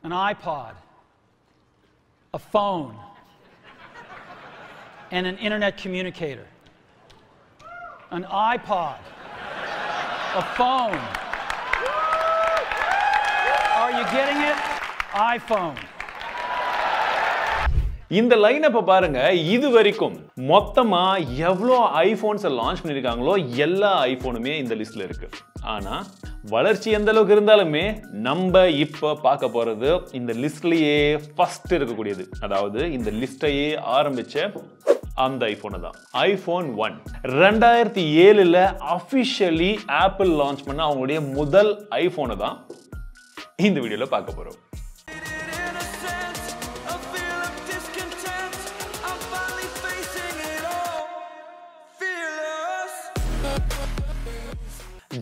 an iPod, a phone, and an internet communicator. An iPod, a phone. Are you getting it? iPhone. இந்த லைனப்ப பாருங்க, இது வரைக்கும் மொத்தமா எவ்வளோ ஐபோன்ஸ் லான்ச் பண்ணிருக்காங்களோ எல்லா ஐபோனுமே இந்த லிஸ்ட்ல இருக்கு. ஆனா வளர்ச்சி எந்த அளவுக்கு இருந்தாலுமே நம்ம இப்ப பார்க்க போறது இந்த லிஸ்ட்லயே ஃபர்ஸ்ட் இருக்கக்கூடியது. அதாவது இந்த லிஸ்டையே ஆரம்பிச்ச அந்த ஐபோன் தான் iPhone 1. 2007ல அபிஷியலி ஆப்பிள் லான்ச் பண்ண அவங்களுடைய முதல் ஐபோனை தான் இந்த வீடியோல பார்க்க போறோம்.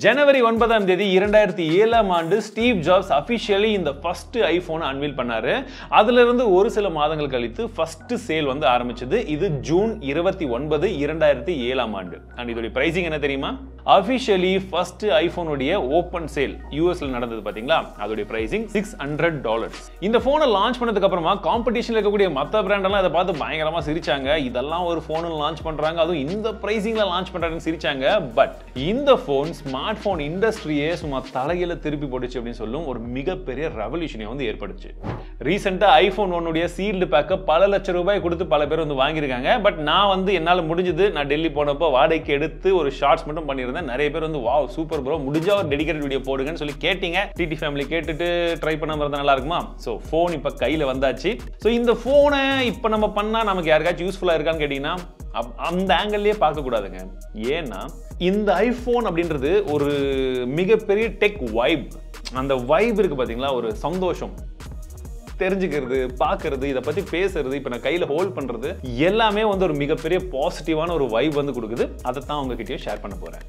ஜனவரி 9ஆம் தேதி 2007ஆம் ஆண்டு ஸ்டீவ் ஜாப்ஸ் அபிஷியலி இந்த ஃபர்ஸ்ட் ஐபோனை அன்வீல் பண்ணாரு. அதுல இருந்து ஒரு சில மாதங்கள் கழித்து ஃபர்ஸ்ட் சேல் வந்து ஆரம்பிச்சது. இது ஜூன் 29, 2007ஆம் ஆண்டு. அண்ட் இதோட பிரைசிங் என்ன தெரியுமா? அபிஷியலி ஃபர்ஸ்ட் ஐபோனுடைய ஓபன் சேல் யூஎஸ்ல நடந்தது பாத்தீங்களா, அதோட பிரைசிங் $600. இந்த போனை லான்ச் பண்ணதுக்கு அப்புறமா காம்படிஷன்ல இருக்கக்கூடிய மத்த பிராண்ட் எல்லாம் இதை பார்த்து பயங்கரமா சிரிச்சாங்க. இதெல்லாம் ஒரு போன் லான்ச் பண்றாங்க, அதுவும் இந்த பிரைசிங்ல லான்ச் பண்றாங்கன்னு சிரிச்சாங்க. பட் இந்த போன் ஸ்மார்ட் போன் இண்டஸ்ட்ரியே சும்மா தலையில திருப்பி போட்டுச்சு அப்படின்னு சொல்லும் ஒரு மிகப்பெரிய ரெவல்யூஷனை வந்து ஏற்படுச்சு. ரீசெண்டா iPhone 1 உடைய சீல்டு பேக்க பல லட்சம் ரூபாய் கொடுத்து பல பேர் வந்து வாங்கியிருக்காங்க. பட் நான் வந்து என்னால முடிஞ்சது, நான் டெல்லி போனப்போ வாடகைக்கு எடுத்து ஒரு ஷார்ட்ஸ் மட்டும் பண்ணியிருந்தேன். நிறைய பேர் வந்து வாவ் சூப்பர் ப்ரோ, முடிஞ்சா ஒரு டெடிகேட்டட் வீடியோ போடுங்கன்னு சொல்லி கேட்டீங்க. டிடி ஃபேமிலி கேட்டுட்டு ட்ரை பண்ணாம இருந்தா நல்லா இருக்குமா? சோ போன் இப்ப கையில வந்தாச்சு. சோ இந்த போனை இப்ப நம்ம பண்ணா நமக்கு யாருக்காச்சும் யூஸ்ஃபுல்லா இருக்கான்னு கேட்டீங்கன்னா அந்த ஆங்கிள்லயே பார்க்க கூடாதுங்க. ஏன்னா இந்த ஐபோன் அப்படின்றது ஒரு மிகப்பெரிய டெக் வைப். அந்த வைப் இருக்கு பாத்தீங்களா, ஒரு சந்தோஷம், தெரிஞ்சுக்கிறது, பார்க்கறது, இதை பத்தி பேசுறது, இப்ப நான் கையில ஹோல்ட் பண்றது எல்லாமே வந்து ஒரு மிகப்பெரிய பாசிட்டிவான ஒரு வைப் வந்து கொடுக்குது. அதை தான் உங்ககிட்டயும் ஷேர் பண்ண போறேன்.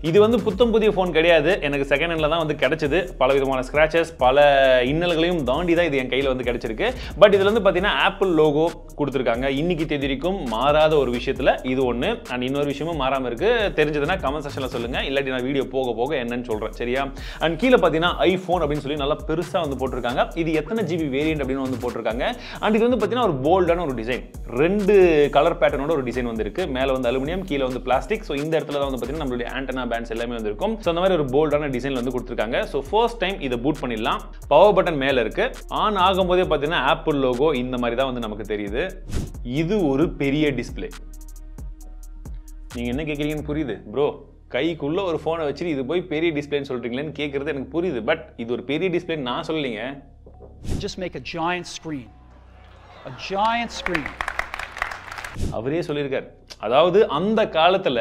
இது வந்து புத்தம் புதிய போன் கிடையாது, எனக்கு செகண்ட் ஹேண்ட்ல தான் வந்து கிடைச்சது. பல விதமான ஸ்கிராச்சஸ், பல இன்னல்களையும் தாண்டி தான் இது என் கையில வந்து கிடைச்சிருக்கு. பட் இதுல வந்து பாத்தீங்கன்னா ஆப்பிள் லோகோ கொடுத்துருக்காங்க. இன்னைக்கு தேதி வரைக்கும் மாறாத ஒரு விஷயத்துல இது ஒண்ணு. அண்ட் இன்னொரு விஷயமும் மாறாம இருக்கு. தெரிஞ்சதுன்னா கமெண்ட் செக்ஷன்ல சொல்லுங்க, இல்லாட்டி நான் வீடியோ போக போக என்னன்னு சொல்றேன். சரியா? அண்ட் கீழே பாத்தீங்கன்னா ஐபோன் அப்படின்னு சொல்லி நல்லா பெருசா வந்து போட்டிருக்காங்க. இது எத்தனை ஜிபி வேரியன்ட் அப்படின்னு வந்து போட்டிருக்காங்க. அண்ட் இது வந்து பாத்தீங்கன்னா ஒரு போல்டான ஒரு டிசைன், ரெண்டு கலர் பேட்டர்னோட ஒரு டிசைன் வந்து இருக்கு. மேல வந்து அலுமினியம், கீழே வந்து பிளாஸ்டிக். சோ இந்த இடத்துல தான் வந்து பாத்தீங்கன்னா நம்மளுடைய ஆண்டனா பேண்ட்ஸ் எல்லாமே வந்து இருக்கும். சோ அந்த மாதிரி ஒரு போல்டான டிசைன் வந்து கொடுத்திருக்காங்க. சோ ஃபர்ஸ்ட் டைம் இத பூட் பண்ணிடலாம். பவர் பட்டன் மேல இருக்கு. ஆன் ஆகும்போதே பாத்தீங்கன்னா ஆப்பிள் லோகோ இந்த மாதிரி தான் வந்து நமக்கு தெரியுது. இது ஒரு பெரிய டிஸ்ப்ளே. நீங்க என்ன கேக்குறீங்கன்னு புரியுது ப்ரோ, கைக்குள்ள ஒரு போனை வச்சு இது போய் பெரிய டிஸ்ப்ளேன்னு சொல்றீங்களேன்னு கேக்குறது எனக்கு புரியுது. பட் இது ஒரு பெரிய டிஸ்ப்ளே நான் சொல்லலைங்க. Just make a giant screen. A giant screen. அவரே சொல்லியிருக்கார். அதாவது அந்த காலத்துல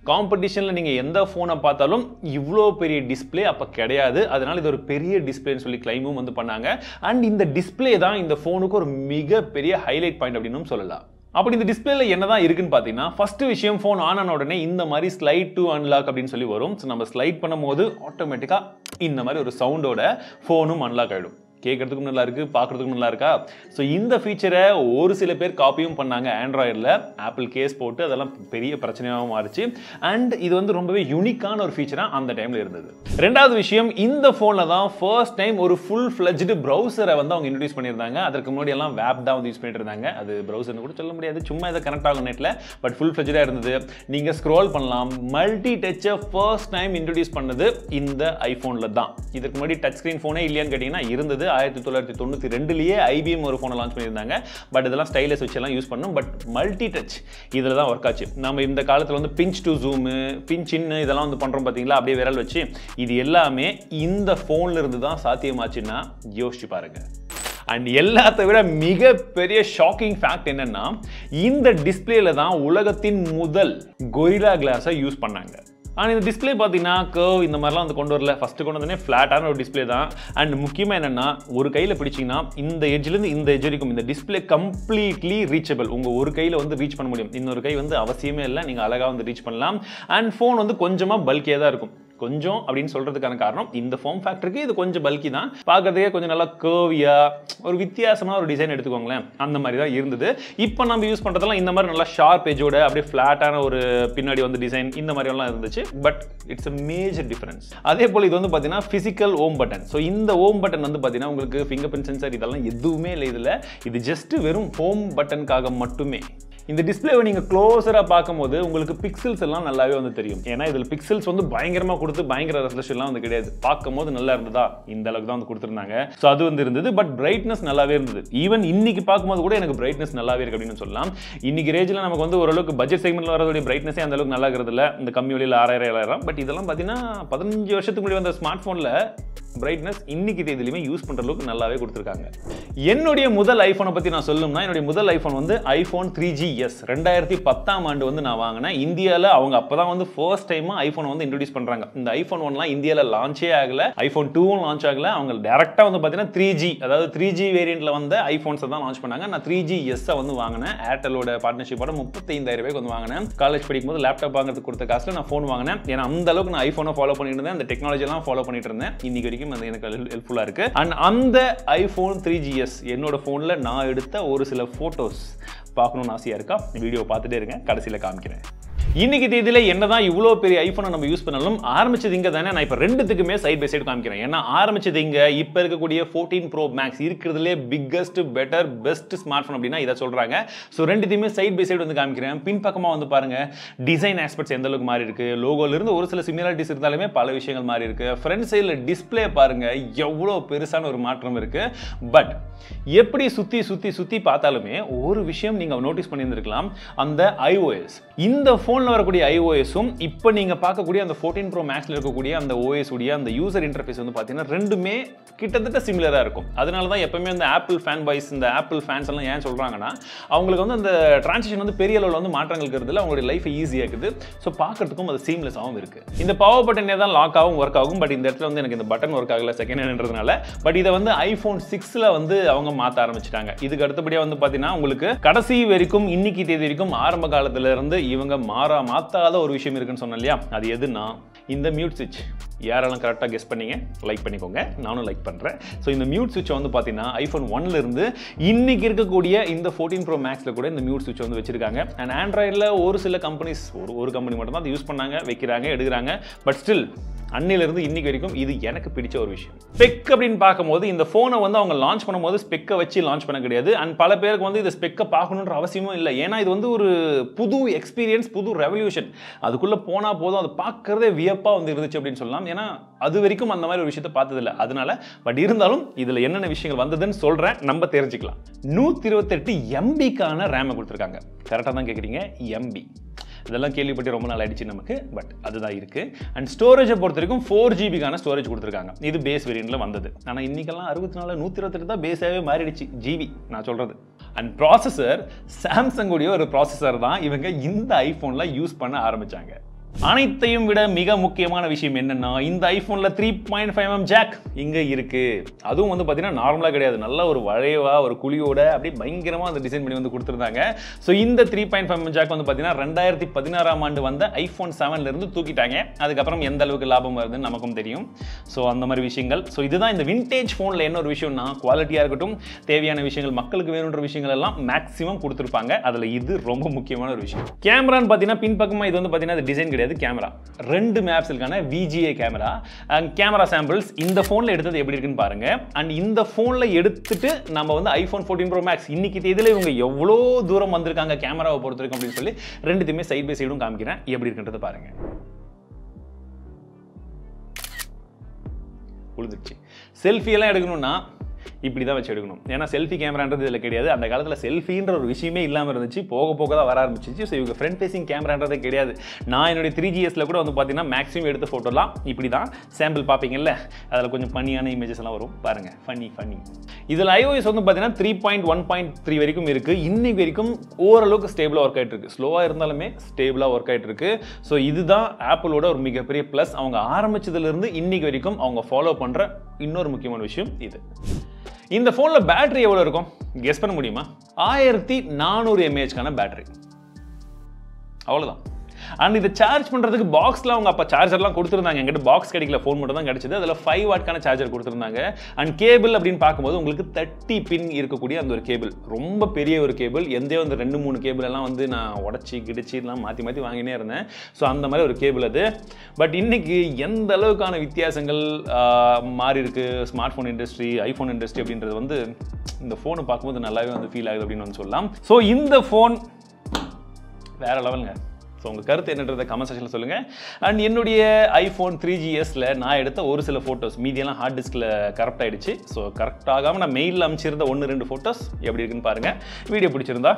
காம்படிஷன்ல நீங்க எந்த போனை பார்த்தாலும் இவ்வளோ பெரிய டிஸ்பிளே அப்ப கிடையாது. அதனால இது ஒரு பெரிய டிஸ்பிளேன்னு சொல்லி கிளைமும் வந்து பண்ணாங்க. அண்ட் இந்த டிஸ்பிளே தான் இந்த போனுக்கு ஒரு மிகப்பெரிய ஹைலைட் பாயிண்ட் அப்படின்னு சொல்லலாம். அப்படி இந்த டிஸ்பிளேல என்னதான் இருக்குன்னு பாத்தீங்கன்னா, ஃபர்ஸ்ட் விஷயம் போன் ஆன் ஆன உடனே இந்த மாதிரி ஸ்லைட் டு அன்லாக் அப்படின்னு சொல்லி வரும். நம்ம ஸ்லைட் பண்ணும்போது ஆட்டோமேட்டிக்கா இந்த மாதிரி ஒரு சவுண்டோட போனும் அன்லாக் ஆயிடும். கேட்கறதுக்கும் நல்லா இருக்கு, பார்க்கறதுக்கும் நல்லா இருக்கா? ஸோ இந்த ஃபீச்சரை ஒரு சில பேர் காப்பியும் பண்ணாங்க ஆண்ட்ராய்டில். ஆப்பிள் கேஸ் போட்டு அதெல்லாம் பெரிய பிரச்சனையாகவும் மாறிச்சு. அண்ட் இது வந்து ரொம்பவே யூனிக்கான ஒரு ஃபீச்சராக அந்த டைமில் இருந்தது. ரெண்டாவது விஷயம், இந்த ஃபோனில் தான் ஃபர்ஸ்ட் டைம் ஒரு ஃபுல் ஃப்ளெஜ்டு ப்ரௌசரை வந்து அவங்க இன்ட்ரடியூஸ் பண்ணியிருந்தாங்க. அதற்கு முன்னாடி எல்லாம் வேப் தான் வந்து யூஸ் பண்ணிட்டு இருந்தாங்க. அது ப்ரௌசர்னு கூட சொல்ல முடியாது, சும்மா இதை கனெக்ட் ஆகும் நெட்டில். பட் ஃபுல் ஃப்ளெஜ்டாக இருந்தது. நீங்கள் ஸ்க்ரோல் பண்ணலாம். மல்டி டச்சை ஃபர்ஸ்ட் டைம் இன்ட்ரடியூஸ் பண்ணது இந்த ஐஃபோனில் தான். இதுக்கு முன்னாடி டச் ஸ்க்ரீன் ஃபோனே இல்லையான்னு கேட்டிங்கன்னா இருந்தது. 1992லயே IBM ஒரு ஃபோனை லான்ச் பண்ணியிருந்தாங்க. பட் இதெல்லாம் ஸ்டைலஸ் வச்சு எல்லாம் யூஸ் பண்ணும். பட் மல்டி டச் இதில் தான் ஒர்க் ஆச்சு. நம்ம இந்த காலத்தில் வந்து பிஞ்ச் டு ஜூம், பிஞ்ச் இன் இதெல்லாம் வந்து பண்ணுறோம் பார்த்தீங்களா, அப்படியே விரல் வச்சு. இது எல்லாமே இந்த ஃபோனில் இருந்து தான் சாத்தியமாச்சுன்னா யோசிச்சு பாருங்க. அண்ட் எல்லாத்தை விட மிகப்பெரிய ஷாக்கிங் ஃபேக்ட் என்னன்னா, இந்த டிஸ்பிளேல தான் உலகத்தின் முதல் கொரில்லா கிளாஸை யூஸ் பண்ணாங்க. ஆனால் இந்த டிஸ்பிளே பார்த்தீங்கன்னா கர்வ் இந்த மாதிரிலாம் வந்து கொண்டு வரல. ஃபஸ்ட்டு கொண்டு வந்தோடனே ஃப்ளாட்டான ஒரு டிஸ்பிளே தான். அண்ட் முக்கியமாக என்னென்னா, ஒரு கையில் பிடிச்சிங்கன்னா இந்த எட்ஜ்லேருந்து இந்த எட்ஜ் வரைக்கும் இந்த டிஸ்பிளே கம்ப்ளீட்லி ரீச்சபிள். உங்கள் ஒரு கையில் வந்து ரீச் பண்ண முடியும். இன்னொரு கை வந்து அவசியமே இல்லை, நீங்கள் அழகாக வந்து ரீச் பண்ணலாம். அண்ட் ஃபோன் வந்து கொஞ்சமாக பல்கியாக தான் இருக்கும். கொஞ்சம் அப்படின்னு சொல்றதுக்கான காரணம் இந்த ஃபார்ம் ஃபேக்டருக்கு இது கொஞ்சம் பல்கி தான், பார்க்கறதுக்கே கொஞ்சம் நல்லா கர்வியா ஒரு வித்தியாசமான ஒரு டிசைன் எடுத்துக்கோங்களேன், அந்த மாதிரி தான் இருந்தது. இப்போ நம்ம யூஸ் பண்றதெல்லாம் இந்த மாதிரி நல்லா ஷார்ப் எஜோட அப்படியே ஃபிளாட்டான ஒரு பின்னாடி வந்து டிசைன் இந்த மாதிரி எல்லாம் இருந்துச்சு. But it's a major difference. அதே போல இது வந்து பாத்தீங்கன்னா physical home button. ஸோ இந்த ஹோம் பட்டன் வந்து பாத்தீங்கன்னா உங்களுக்கு ஃபிங்கர் பிரிண்ட் சென்சார் இதெல்லாம் எதுவுமே இல்லை இதுல. இது ஜஸ்ட் வெறும் ஹோம் பட்டனுக்காக மட்டுமே. இந்த டிஸ்பிளேவை நீங்க க்ளோஸரா பார்க்கும்போது உங்களுக்கு பிக்சல்ஸ் எல்லாம் நல்லாவே வந்து தெரியும். ஏன்னா இதுல பிக்சல்ஸ் வந்து பயங்கரமா கொடுத்து பயங்கர ரெசல்யூஷன்லாம் வந்து கிடையாது. பார்க்கும்போது நல்லா இருந்ததா இந்த அளவுக்கு தான் வந்து கொடுத்துருந்தாங்க. ஸோ அது வந்து இருந்தது. பட் பிரைட்னஸ் நல்லாவே இருந்தது. ஈவன் இன்னைக்கு பார்க்கும்போது கூட எனக்கு பிரைட்னஸ் நல்லாவே இருக்கு அப்படின்னு சொல்லலாம். இன்னைக்கு ரேஞ்சில் நமக்கு வந்து ஓரளவுக்கு பட்ஜெட் செக்மெண்ட்ல வரதுடைய பிரைட்னஸே அந்த அளவுக்கு நல்லா இருக்கிறது இல்லை. இந்த கம்மி வழியில் 6000 7000. பட் இதெல்லாம் பார்த்தீங்கன்னா 15 வருஷத்துக்கு முன்னாடி வந்த ஸ்மார்ட் போன்ல பிரைட்னஸ் இன்னைக்கு தேதியிலுமே யூஸ் பண்ற அளவுக்கு நல்லாவே கொடுத்துருக்காங்க. என்னுடைய முதல் ஐபோனை பத்தி நான் சொல்லணும்னா என்னுடைய முதல் ஐபோன் வந்து iPhone 3GS 2010ஆம் ஆண்டு வந்து நான் வாங்கினேன். இந்தியாவில் அவங்க அப்பதான் வந்து ஃபர்ஸ்ட் டைமா ஐபோன் வந்து இன்ட்ரோடியூஸ் பண்றாங்க. இந்த iPhone 1லாம் இந்தியாவில் லான்ச்சே ஆகல, iPhone 2ம் லான்ச் ஆகல. அவங்க டைரக்டா வந்து பாத்தீங்கன்னா 3G அதாவது 3G வேரியன்ட்ல வந்த ஐபோன்ஸ் தான் லான்ச் பண்ணாங்க. நான் 3GS வந்து வாங்கினேன். ஏர்டெலோட பார்ட்னர்ஷிப்போட 35,000 ரூபாய்க்கு வந்து வாங்கினேன். காலேஜ் படிக்கும் போது லேப்டாப் வாங்குறதுக்கு கொடுத்த காசுல நான் ஃபோன் வாங்கினேன். ஏன்னா அந்த அளவுக்கு நான் ஐபோனை ஃபாலோ பண்ணிட்டு இருந்தேன், அந்த டெக்னாலஜி எல்லாம் ஃபாலோ பண்ணிட்டு இருந்தேன். இன்னைக்கு அது எனக்கு ஹெல்ப்ஃபுல்லா இருக்கு. அண்ட் அந்த iPhone 3GS என்னோட போன்ல நான் எடுத்த ஒரு சில போட்டோஸ் பார்க்கணும்னு ஆசையா இருக்கா? வீடியோ பார்த்துட்டே இருங்க, கடைசியில காமிக்கிறேன். இன்னைக்கு தேதியில என்னதான் இவ்வளோ பெரிய ஐபோனை நம்ம யூஸ் பண்ணாலும் ஆரம்பிச்சது இங்க தானே. நான் இப்போ ரெண்டுத்துக்குமே சைட் பை சைடு காமிக்கிறேன். ஏன்னா ஆரம்பிச்சது இங்க. இப்போ இருக்கக்கூடிய 14 Pro Max இருக்கிறதுலே biggest better best smart phone அப்படின்னா இதை சொல்றாங்க. ஸோ ரெண்டுத்தையுமே சைட் பை சைடு வந்து காமிக்கிறேன். பின்பக்கமாக வந்து பாருங்க டிசைன் ஆஸ்பெக்ட்ஸ் எந்த அளவுக்கு மாறி இருக்கு. லோகோல இருந்து ஒரு சில சிமிலாரிட்டிஸ் இருந்தாலுமே பல விஷயங்கள் மாறி இருக்கு. ஃப்ரண்ட் சைடில் டிஸ்பிளே பாருங்க எவ்வளோ பெருசான ஒரு மாற்றம் இருக்கு. பட் எப்படி சுத்தி பார்த்தாலுமே ஒரு விஷயம் நீங்க நோட்டீஸ் பண்ணியிருந்திருக்கலாம், அந்த iOS. இந்த போன்ல வரக்கூடிய iOSம் இப்போ நீங்க பார்க்கக்கூடிய அந்த 14 Pro Maxல இருக்கக்கூடிய அந்த OS உடைய அந்த யூசர் இன்டர்ஃபேஸ் வந்து பாத்தீங்கன்னா ரெண்டுமே கிட்டத்தட்ட சிமிலரா இருக்கும். அதனால தான் எப்பவுமே அந்த ஆப்பிள் ஃபேன் பாய்ஸ், இந்த ஆப்பிள் ஃபேன்ஸ் எல்லாம் ஏன் சொல்றாங்கன்னா அவங்களுக்கு வந்து அந்த டிரான்சிஷன் வந்து பெரிய அளவில் வந்து மாற்றங்கள் இருக்கிறதுல அவங்களுடைய லைஃப் ஈஸியா இருக்குது. ஸோ பார்க்கறதுக்கும் அது சீம்லெஸ்ஸாகவும் இருக்கு. இந்த பவர் பட்டனே தான் லாக் ஆகும், ஒர்க் ஆகும். பட் இந்த இடத்துல வந்து எனக்கு இந்த பட்டன் ஒர்க் ஆகல செகண்ட் ஹேண்ட்ன்றதுனால. பட் இதை வந்து iPhone 6ல வந்து அவங்க மாற்ற ஆரம்பிச்சிட்டாங்க. இதுக்கு அடுத்தபடியாக வந்து பார்த்தீங்கன்னா உங்களுக்கு கடைசி வரைக்கும் இன்னைக்கு தேதி வரைக்கும் ஆரம்ப காலத்துல இருந்து இவங்க மாத்தாத ஒரு விஷயம் இருக்குன்னு சொன்னேன் இல்லையா, அது எதுனா இந்த மியூட் சுவிட்ச். யாரெல்லாம் கரெக்டாக கெஸ் பண்ணீங்க லைக் பண்ணிக்கோங்க, நானும் லைக் பண்ணுறேன். ஸோ இந்த மியூட் சுவிட்ச் வந்து பார்த்தீங்கன்னா iPhone 1ல இருந்து இன்னைக்கு இருக்கக்கூடிய இந்த 14 Pro Maxல கூட இந்த மியூட் சுவிட்ச் வந்து வச்சிருக்காங்க. அண்ட் ஆண்ட்ராய்டில் ஒரு சில கம்பெனிஸ் ஒரு கம்பெனி மட்டும் தான் அதை யூஸ் பண்ணாங்க, வைக்கிறாங்க, எடுக்கிறாங்க. பட் ஸ்டில் அன்னிலிருந்து இன்னைக்கு வரைக்கும் இது எனக்கு பிடிச்ச ஒரு விஷயம். ஸ்பெக் அப்படின்னு பார்க்கும்போது இந்த போனை வந்து அவங்க லான்ச் பண்ணும்போது ஸ்பெக்கை வச்சு லான்ச் பண்ண கிடையாது. அண்ட் பல பேருக்கு வந்து இந்த ஸ்பெக்கை பார்க்கணுன்ற அவசியமும் இல்லை. ஏன்னா இது வந்து ஒரு புது எக்ஸ்பீரியன்ஸ், புது ரெவல்யூஷன். அதுக்குள்ள போனா போதும், அதை பார்க்கறதே வியப்பா வந்து இருந்துச்சு அப்படின்னு சொல்லலாம். ஏன்னா அது வரைக்கும் அந்த மாதிரி ஒரு விஷயத்தை பார்த்ததில்லை. அதனால பட் இருந்தாலும் இதுல என்னென்ன விஷயங்கள் வந்ததுன்னு சொல்றேன், நம்ம தெரிஞ்சுக்கலாம். 128 MBக்கான ரேமை கொடுத்துருக்காங்க. கரெக்டாக தான் கேட்குறீங்க, MB. இதெல்லாம் கேள்விப்பட்டு ரொம்ப நாள் ஆயிடுச்சு நமக்கு. பட் அதுதான் இருக்கு. அண்ட் ஸ்டோரேஜை பொறுத்த வரைக்கும் 4GBக்கான ஸ்டோரேஜ் கொடுத்துருக்காங்க. இது பேஸ் வேரியன்ட்ல வந்தது. ஆனால் இன்னைக்கெல்லாம் 64 128 தான் பேஸாவே மாறிடுச்சு. ஜிபி நான் சொல்றது. அண்ட் ப்ராசஸர் சாம்சங் உடைய ஒரு ப்ராசஸர் தான் இவங்க இந்த ஐபோன்ல யூஸ் பண்ண ஆரம்பிச்சாங்க. அனைத்தையும் விட மிக முக்கியமான விஷயம் என்னன்னா இந்த ஐபோன்ல 3.5mm ஜாக் இங்க இருக்கு. அதுவும் வந்து பாத்தீங்கன்னா நார்மலா கிடையாது, நல்ல ஒரு வளைவா ஒரு குழியோட அப்படியே பயங்கரமா அந்த டிசைன் பண்ணி வந்து கொடுத்துருந்தாங்க. ஸோ இந்த 3.5mm ஜாக் வந்து பாத்தீங்கன்னா 2016ஆம் ஆண்டு வந்த iPhone 7ல இருந்து தூக்கிட்டாங்க. அதுக்கப்புறம் எந்த அளவுக்கு லாபம் வருதுன்னு நமக்கும் தெரியும். ஸோ அந்த மாதிரி விஷயங்கள். ஸோ இதுதான் இந்த விண்டேஜ் போன்ல என்ன ஒரு விஷயம்னா குவாலிட்டியா இருக்கட்டும், தேவையான விஷயங்கள், மக்களுக்கு வேணுன்ற விஷயங்கள் எல்லாம் மேக்ஸிமம் கொடுத்துருப்பாங்க. அதுல இது ரொம்ப முக்கியமான ஒரு விஷயம். கேமரான்னு பாத்தீங்கன்னா பின்பக்கமா இது வந்து பாத்தீங்கன்னா டிசைன் கிடையாது, camera 2 மெகாபிக்சலுக்கான VGA camera. Camera samples இந்த போன்ல எடுத்தது எப்படி இருக்குன்னு பாருங்க. அண்ட் இந்த போன்ல எடுத்துட்டு நம்ம வந்து iPhone 14 Pro Max இன்னைக்கு தேதியில இவங்க எவ்வளோ தூரம் வந்திருக்காங்க கேமராவை பொறுத்திருக்கும் அப்படின்னு சொல்லி ரெண்டுத்தையுமே சைட் பை சைடும் காமிக்கிறேன், எப்படி இருக்குன்றத பாருங்க. உழுதுச்சு. செல்ஃபி எல்லாம் எடுக்கணும்னா இப்படி தான் வச்சு எடுக்கணும். ஏன்னா செல்ஃபி கேமரான்றது இதில் கிடையாது. அந்த காலத்தில் செல்ஃபின்ற ஒரு விஷயமே இல்லாமல் இருந்துச்சு, போக போக தான் வர ஆரம்பிச்சிச்சு. ஸோ இவங்க ஃப்ரண்ட் ஃபேசிங் கேமரான்றதே கிடையாது. நான் என்னுடைய 3GSல கூட வந்து பார்த்தீங்கன்னா மேக்ஸிமம் எடுத்த ஃபோட்டோலாம் இப்படி தான் சாம்பிள் பார்ப்பீங்கல்ல, அதில் கொஞ்சம் ஃபன்னியான இமேஜஸ் எல்லாம் வரும் பாருங்க. ஃபன்னி இதில் iOS வந்து பார்த்தீங்கன்னா 3.1.3 வரைக்கும் இருக்கு. இன்னைக்கு வரைக்கும் ஓரளவுக்கு ஸ்டேபிளாக ஒர்க் ஆகிட்டு இருக்கு. ஸ்லோவாக இருந்தாலுமே ஸ்டேபிளாக ஒர்க் ஆகிட்டு இருக்கு. ஸோ இதுதான் ஆப்பிளோட ஒரு மிகப்பெரிய ப்ளஸ். அவங்க ஆரம்பிச்சதுலேருந்து இன்னைக்கு வரைக்கும் அவங்க ஃபாலோ பண்ணுற இன்னொரு முக்கியமான விஷயம் இது. இந்த போன்ல பேட்டரி எவ்வளவு இருக்கும் கெஸ் பண்ண முடியுமா? 1400 mAhக்கான பேட்டரி, அவ்வளவுதான். அண்ட் இதை சார்ஜ் பண்ணுறதுக்கு பாக்ஸில் அவங்க அப்போ சார்ஜர்லாம் கொடுத்துருந்தாங்க. எங்கிட்ட பாக்ஸ் கிடைக்கல, ஃபோன் மட்டும் தான் கிடைச்சது. அதில் 5 வாட்கான சார்ஜர் கொடுத்துருந்தாங்க. அண்ட் கேபிள் அப்படின்னு பார்க்கும்போது உங்களுக்கு 30 பின் இருக்கக்கூடிய அந்த ஒரு கேபிள், ரொம்ப பெரிய ஒரு கேபிள். எந்த வந்து 2-3 கேபிள் எல்லாம் வந்து நான் உடச்சி கிடிச்சிலாம் மாற்றி மாற்றி வாங்கினே இருந்தேன். ஸோ அந்த மாதிரி ஒரு கேபிள் அது. பட் இன்னைக்கு எந்த அளவுக்கான வித்தியாசங்கள் மாறி இருக்கு smart phone industry, iPhone industry அப்படின்றது வந்து இந்த ஃபோனை பார்க்கும்போது நல்லாவே வந்து ஃபீல் ஆகுது அப்படின்னு வந்து சொல்லலாம். ஸோ இந்த ஃபோன் வேற லெவலுங்க. ஸோ உங்கள் கருத்து என்னன்றதை கமெண்ட் செக்ஷனில் சொல்லுங்கள். அண்ட் என்னுடைய iPhone 3GSல நான் எடுத்த ஒரு சில ஃபோட்டோஸ் மீதியெல்லாம் ஹார்ட் டிஸ்கில் கரெக்ட் ஆகிடுச்சு. ஸோ கரெக்ட் ஆகாமல் நான் மெயிலில் அமைச்சிருந்த 1-2 ஃபோட்டோஸ் எப்படி இருக்குன்னு பாருங்கள். வீடியோ பிடிச்சிருந்தா